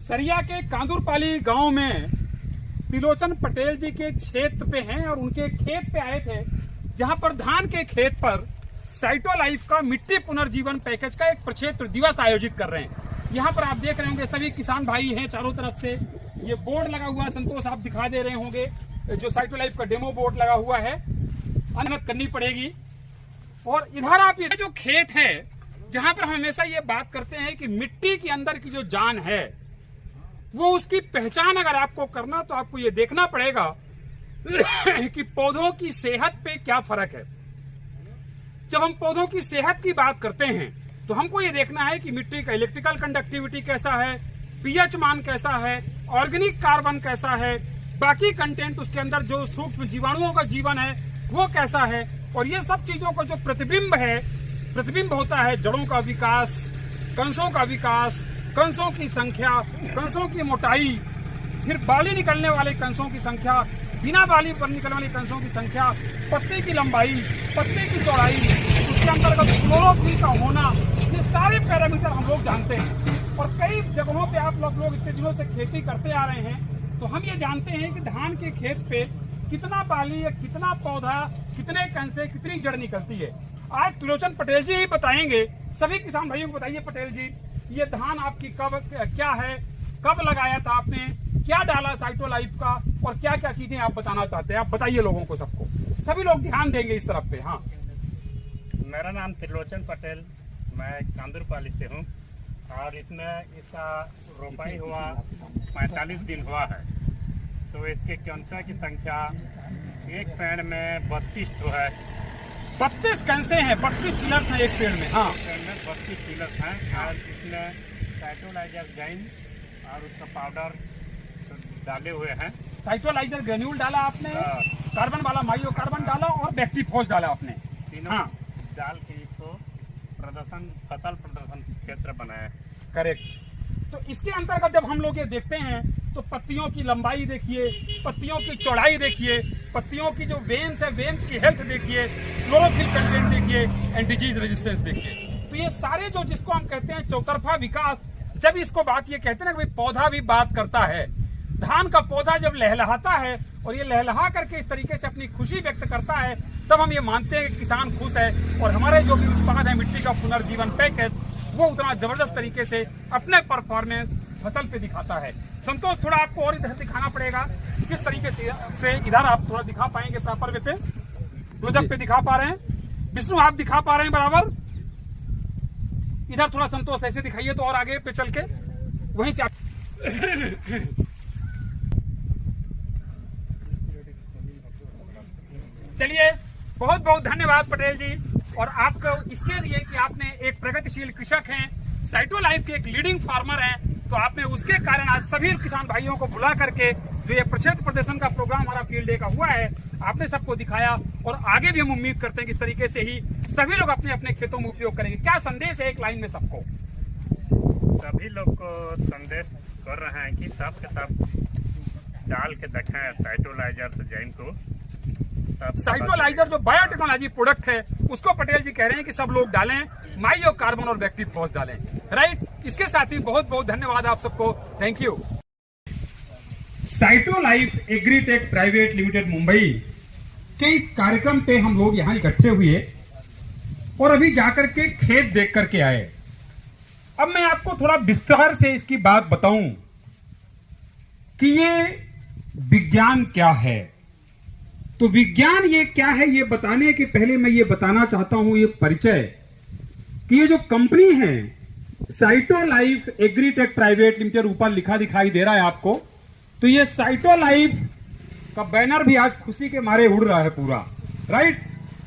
सरिया के कांदुरपाली गांव में त्रिलोचन पटेल जी के क्षेत्र पे हैं और उनके खेत पे आए थे, जहां पर धान के खेत पर साइटो लाइफ का मिट्टी पुनर्जीवन पैकेज का एक प्रक्षेत्र दिवस आयोजित कर रहे हैं। यहाँ पर आप देख रहे होंगे सभी किसान भाई हैं चारों तरफ से। ये बोर्ड लगा हुआ है, संतोष आप दिखा दे रहे होंगे, जो साइटो लाइफ का डेमो बोर्ड लगा हुआ है, मेहनत करनी पड़ेगी। और इधर आप ये जो खेत है, जहां पर हम हमेशा ये बात करते हैं कि मिट्टी के अंदर की जो जान है, वो उसकी पहचान अगर आपको करना तो आपको ये देखना पड़ेगा कि पौधों की सेहत पे क्या फर्क है। जब हम पौधों की सेहत की बात करते हैं तो हमको ये देखना है कि मिट्टी का इलेक्ट्रिकल कंडक्टिविटी कैसा है, पीएच मान कैसा है, ऑर्गेनिक कार्बन कैसा है, बाकी कंटेंट उसके अंदर जो सूक्ष्म जीवाणुओं का जीवन है वो कैसा है। और ये सब चीजों का जो प्रतिबिंब होता है, जड़ों का विकास, कंसों का विकास, कंसों की संख्या, कंसों की मोटाई, फिर बाली निकलने वाले कंसों की संख्या, बिना बाली पर निकलने वाली कंसों की संख्या, पत्ते की लंबाई, पत्ते की चौड़ाई, उसके अंतर्गत क्लोरोफिल का होना, ये सारे पैरामीटर हम लोग जानते हैं। और कई जगहों पे आप लोग इतने दिनों से खेती करते आ रहे हैं, तो हम ये जानते हैं कि धान के खेत पे कितना बाली है, कितना पौधा, कितने कंसे, कितनी जड़ निकलती है। आज त्रिलोचन पटेल जी ही बताएंगे। सभी किसान भाइयों को बताइए पटेल जी, ये धान आपकी कब क्या है, कब लगाया था आपने, क्या डाला साइटो लाइफ का, और क्या क्या चीजें आप बताना चाहते हैं, आप बताइए लोगों को, सबको, सभी लोग ध्यान देंगे इस तरफ पे। हाँ, मेरा नाम त्रिलोचन पटेल, मैं कांदुरपाली से हूँ और इसमें इसका रोपाई हुआ 45 दिन हुआ है। तो इसके कैंसर की संख्या एक पेड़ में 32 तो है। 32 कैंसे हैं, 32 पिलर्स हैं एक पेड़ में। हाँ, 32 पिलर्स हैं और इसमें साइटोलाइजर जैन और उसका पाउडर डाले हुए हैं। साइटोलाइजर ग्रेन्यूल डाला आपने, कार्बन वाला माइयो कार्बन डाला और बैक्टीफोस डाला आपने, तीनों डाल के इसको फसल प्रदर्शन क्षेत्र बनाया। करेक्ट। तो इसके अंतर्गत जब हम लोग ये देखते हैं तो पत्तियों की लंबाई देखिए, पत्तियों की चौड़ाई देखिए, पत्तियों की जो वेन्स है, वेन्स की हेल्थ देखिए, क्लोरोफिल कंटेंट देखिए, एंड डिजीज रेजिस्टेंस देखिए। तो ये सारे जो जिसको हम कहते हैं चौतरफा विकास, जब इसको बात ये कहते हैं ना कि पौधा भी बात करता है। धान का पौधा जब लहलहाता है और ये लहलहा करके इस तरीके से अपनी खुशी व्यक्त करता है, तब हम ये मानते हैं कि किसान खुश है और हमारे जो भी उत्पाद है मिट्टी का पुनर्जीवन पैकेज, वो उतना जबरदस्त तरीके से अपने परफॉर्मेंस फसल पे दिखाता है। संतोष, थोड़ा आपको और इधर दिखाना पड़ेगा, किस तरीके से इधर आप थोड़ा दिखा पाएंगे प्रॉपर वे पे, प्रोजेक्ट पे दिखा पा रहे हैं। विष्णु, आप दिखा पा रहे हैं बराबर? इधर थोड़ा संतोष ऐसे दिखाइए तो और आगे पे चल के वहीं से चलिए, बहुत बहुत धन्यवाद पटेल जी, और आपको इसके लिए कि आपने एक प्रगतिशील कृषक हैं, साइटो लाइफ के एक लीडिंग फार्मर हैं, तो आपने उसके कारण आज सभी किसान भाइयों को बुला करके जो ये प्रक्षेत्र प्रदर्शन का प्रोग्राम हमारा फील्ड डे का हुआ है, आपने सबको दिखाया। और आगे भी हम उम्मीद करते हैं कि इस तरीके से ही सभी लोग अपने अपने खेतों में उपयोग करेंगे। क्या संदेश है एक लाइन में सबको? सभी लोग को संदेश कर रहे हैं कि सब के सब डाल के देखें साइटोलाइजर से जैन को। साइटोलाइजर जो बायोटेक्नोलॉजी प्रोडक्ट है, उसको पटेल जी कह रहे हैं कि सब लोग डालें, माइयो कार्बन और बैक्टीफोस डालें। राइट, इसके साथ ही बहुत बहुत धन्यवाद आप सबको, thank you. Cyto Life Agritech Private Limited Mumbai के इस कार्यक्रम पे हम लोग यहां इकट्ठे हुए और अभी जाकर के खेत देख करके आए। अब मैं आपको थोड़ा विस्तार से इसकी बात बताऊं कि ये विज्ञान क्या है। तो विज्ञान ये क्या है, ये बताने के पहले मैं ये बताना चाहता हूं, ये परिचय, कि ये जो कंपनी है Cyto Life Agritech Private Limited, ऊपर लिखा दिखाई दे रहा है आपको, तो ये साइटो लाइफ का बैनर भी आज खुशी के मारे उड़ रहा है पूरा। राइट,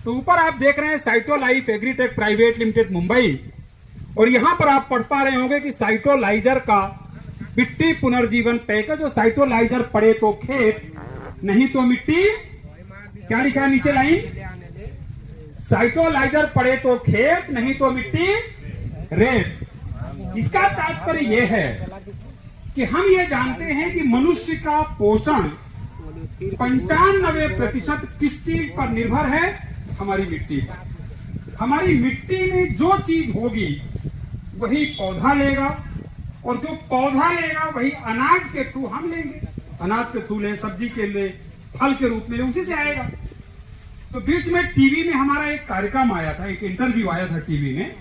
तो ऊपर आप देख रहे हैं Cyto Life Agritech Private Limited Mumbai, और यहां पर आप पढ़ पा रहे होंगे कि साइटोलाइजर का मिट्टी पुनर्जीवन पैकेज। और साइटोलाइजर पड़े तो खेत, नहीं तो मिट्टी, क्या लिखा है नीचे लाइन? साइटोलाइजर पड़े तो खेत, नहीं तो मिट्टी रेत। इसका तात्पर्य यह है कि हम ये जानते हैं कि मनुष्य का पोषण 95% किस चीज पर निर्भर है? हमारी मिट्टी पर। हमारी मिट्टी में जो चीज होगी वही पौधा लेगा, और जो पौधा लेगा वही अनाज के थ्रू हम लेंगे, अनाज के थ्रू ले, सब्जी के ले, फल के रूप में ले, उसी से आएगा। तो बीच में टीवी में हमारा एक कार्यक्रम आया था, एक इंटरव्यू आया था टीवी में।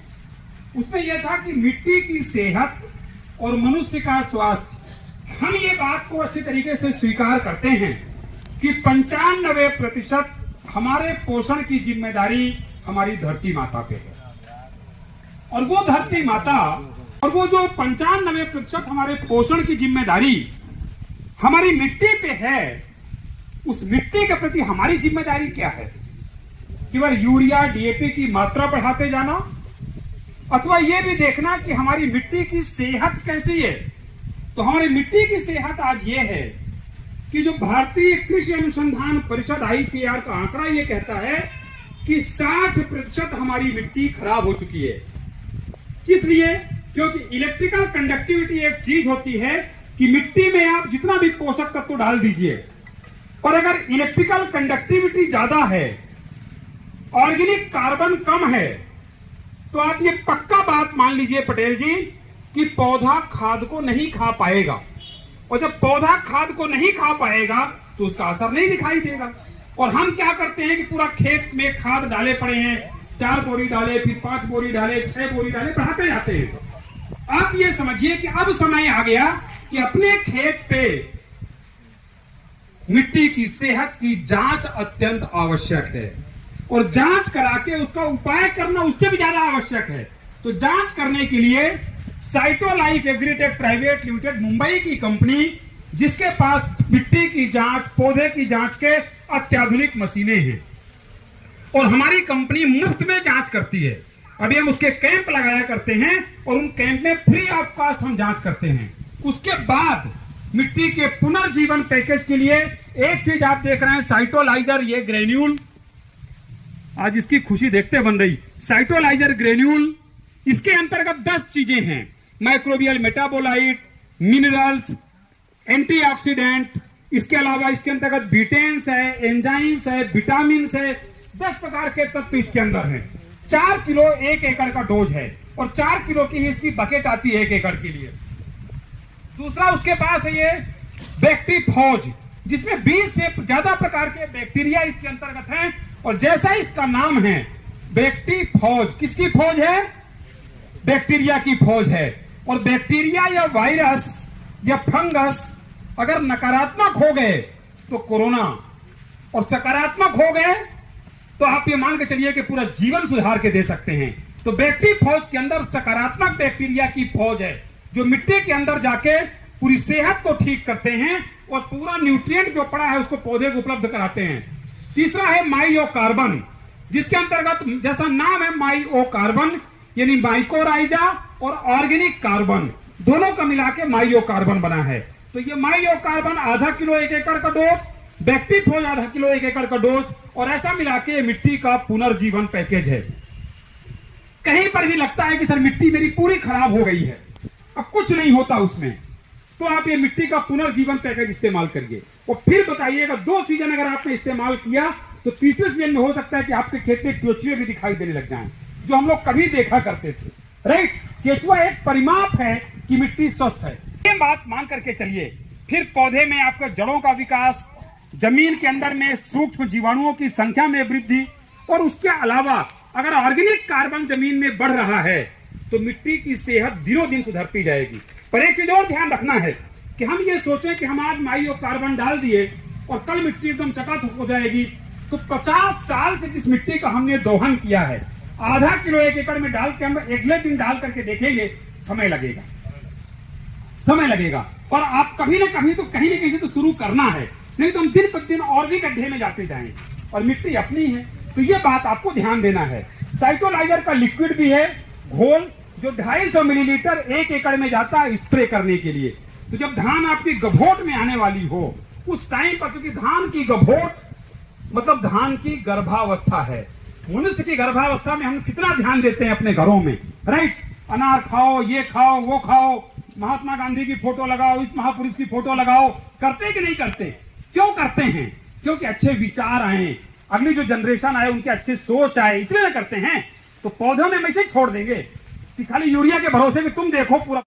उसमें यह था कि मिट्टी की सेहत और मनुष्य का स्वास्थ्य। हम ये बात को अच्छी तरीके से स्वीकार करते हैं कि 95% हमारे पोषण की जिम्मेदारी हमारी धरती माता पे है। और वो धरती माता और वो जो 95% हमारे पोषण की जिम्मेदारी हमारी मिट्टी पे है, उस मिट्टी के प्रति हमारी जिम्मेदारी क्या है? केवल यूरिया डीएपी की मात्रा बढ़ाते जाना, अथवा ये भी देखना कि हमारी मिट्टी की सेहत कैसी है। तो हमारी मिट्टी की सेहत आज ये है कि जो भारतीय कृषि अनुसंधान परिषद ICAR का आंकड़ा ये कहता है कि 60% हमारी मिट्टी खराब हो चुकी है। किस लिए? क्योंकि इलेक्ट्रिकल कंडक्टिविटी एक चीज होती है कि मिट्टी में आप जितना भी पोषक तत्व डाल दीजिए, और अगर इलेक्ट्रिकल कंडक्टिविटी ज्यादा है, ऑर्गेनिक कार्बन कम है, तो आप ये पक्का बात मान लीजिए पटेल जी कि पौधा खाद को नहीं खा पाएगा। और जब पौधा खाद को नहीं खा पाएगा तो उसका असर नहीं दिखाई देगा। और हम क्या करते हैं कि पूरा खेत में खाद डाले पड़े हैं, 4 बोरी डाले, फिर 5 बोरी डाले, 6 बोरी डाले, बढ़ाते जाते हैं। आप ये समझिए कि अब समय आ गया कि अपने खेत पे मिट्टी की सेहत की जांच अत्यंत आवश्यक है, और जांच करा के उसका उपाय करना उससे भी ज्यादा आवश्यक है। तो जांच करने के लिए साइटोलाइफ एग्रीटेक प्राइवेट लिमिटेड मुंबई की कंपनी, जिसके पास मिट्टी की जांच, पौधे की जांच के अत्याधुनिक मशीनें हैं, और हमारी कंपनी मुफ्त में जांच करती है। अभी हम उसके कैंप लगाया करते हैं, और उन कैंप में फ्री ऑफ कॉस्ट हम जांच करते हैं। उसके बाद मिट्टी के पुनर्जीवन पैकेज के लिए एक चीज आप देख रहे हैं, साइटोलाइजर, ये ग्रेन्यूल, आज इसकी खुशी देखते बन रही, साइटोलाइजर ग्रेन्यूल। इसके अंतर्गत 10 चीजें हैं, माइक्रोबियल मेटाबोलाइट, मिनरल्स, एंटीऑक्सीडेंट, इसके अलावा इसके अंतर्गत बीटेन्स है, एंजाइम्स है, विटामिन है, 10 प्रकार के तत्व इसके अंदर हैं। 4 किलो 1 एकड़ का डोज है, और 4 किलो की इसकी बकेट आती है 1 एकड़ के लिए। दूसरा उसके पास है ये बैक्टीफॉज, जिसमें 20 से ज्यादा प्रकार के बैक्टीरिया इसके अंतर्गत हैं, और जैसा इसका नाम है बैक्टीफॉज, किसकी फौज है? बैक्टीरिया की फौज है। और बैक्टीरिया या वायरस या फंगस अगर नकारात्मक हो गए तो कोरोना, और सकारात्मक हो गए तो आप ये मान के चलिए कि पूरा जीवन सुधार के दे सकते हैं। तो बैक्टीफॉज के अंदर सकारात्मक बैक्टीरिया की फौज है, जो मिट्टी के अंदर जाके पूरी सेहत को ठीक करते हैं, और पूरा न्यूट्रिएंट जो पड़ा है उसको पौधे को उपलब्ध कराते हैं। तीसरा है माइओकार्बन, जिसके अंतर्गत जैसा नाम है माइओकार्बन, यानी माइकोराइजा और ऑर्गेनिक कार्बन दोनों का मिला के माइओकार्बन बना है। तो ये माइओकार्बन आधा किलो 1 एकड़ का डोज, बैक्टीफॉज आधा किलो 1 एकड़ का डोज, और ऐसा मिला के मिट्टी का पुनर्जीवन पैकेज है। कहीं पर भी लगता है कि सर मिट्टी मेरी पूरी खराब हो गई है, अब कुछ नहीं होता उसमें, तो आप ये मिट्टी का पुनर्जीवन पैकेज इस्तेमाल करिए। और फिर बताइएगा 2 सीजन अगर आपने इस्तेमाल किया तो तीसरे सीजन में हो सकता है कि आपके खेत में केचुए भी दिखाई देने लग जाएं, जो हम लोग कभी देखा करते थे। राइट, केचुआ एक परिमाप है कि मिट्टी स्वस्थ है। ये बात मान करके चलिए। फिर पौधे में आपका जड़ों का विकास, जमीन के अंदर में सूक्ष्म जीवाणुओं की संख्या में वृद्धि, और उसके अलावा अगर ऑर्गेनिक कार्बन जमीन में बढ़ रहा है तो मिट्टी की सेहत दिनों दिन सुधरती जाएगी। पर एक चीज और ध्यान रखना है कि हम ये सोचें कि हम आज माइओकार्बन डाल दिए और कल मिट्टी एकदम चकाचक हो जाएगी, तो 50 साल से जिस मिट्टी का हमने दोहन किया है, आधा किलो 1 एकड़ में डाल के हम अगले दिन डाल करके देखेंगे, समय लगेगा, समय लगेगा। और आप कभी ना कभी तो कहीं ना कहीं से तो शुरू करना है, नहीं तो हम दिन प्रतिदिन और भी गड्ढे में जाते जाएंगे, और मिट्टी अपनी है। तो ये बात आपको ध्यान देना है। साइटोलाइजर का लिक्विड भी है, घोल, जो 250 मिलीलीटर 1 एकड़ में जाता है स्प्रे करने के लिए। तो जब धान आपकी गभोट में आने वाली हो उस टाइम पर, चूंकि धान की गभोट मतलब धान की गर्भावस्था है, मनुष्य की गर्भावस्था में हम कितना ध्यान देते हैं अपने घरों में, राइट? अनार खाओ, ये खाओ, वो खाओ, महात्मा गांधी की फोटो लगाओ, इस महापुरुष की फोटो लगाओ, करते कि नहीं करते? क्यों करते हैं? क्योंकि अच्छे विचार आए, अगली जो जनरेशन आए उनकी अच्छी सोच आए, इसलिए करते हैं। तो पौधों में हम ऐसे छोड़ देंगे कि खाली यूरिया के भरोसे कि तुम देखो पूरा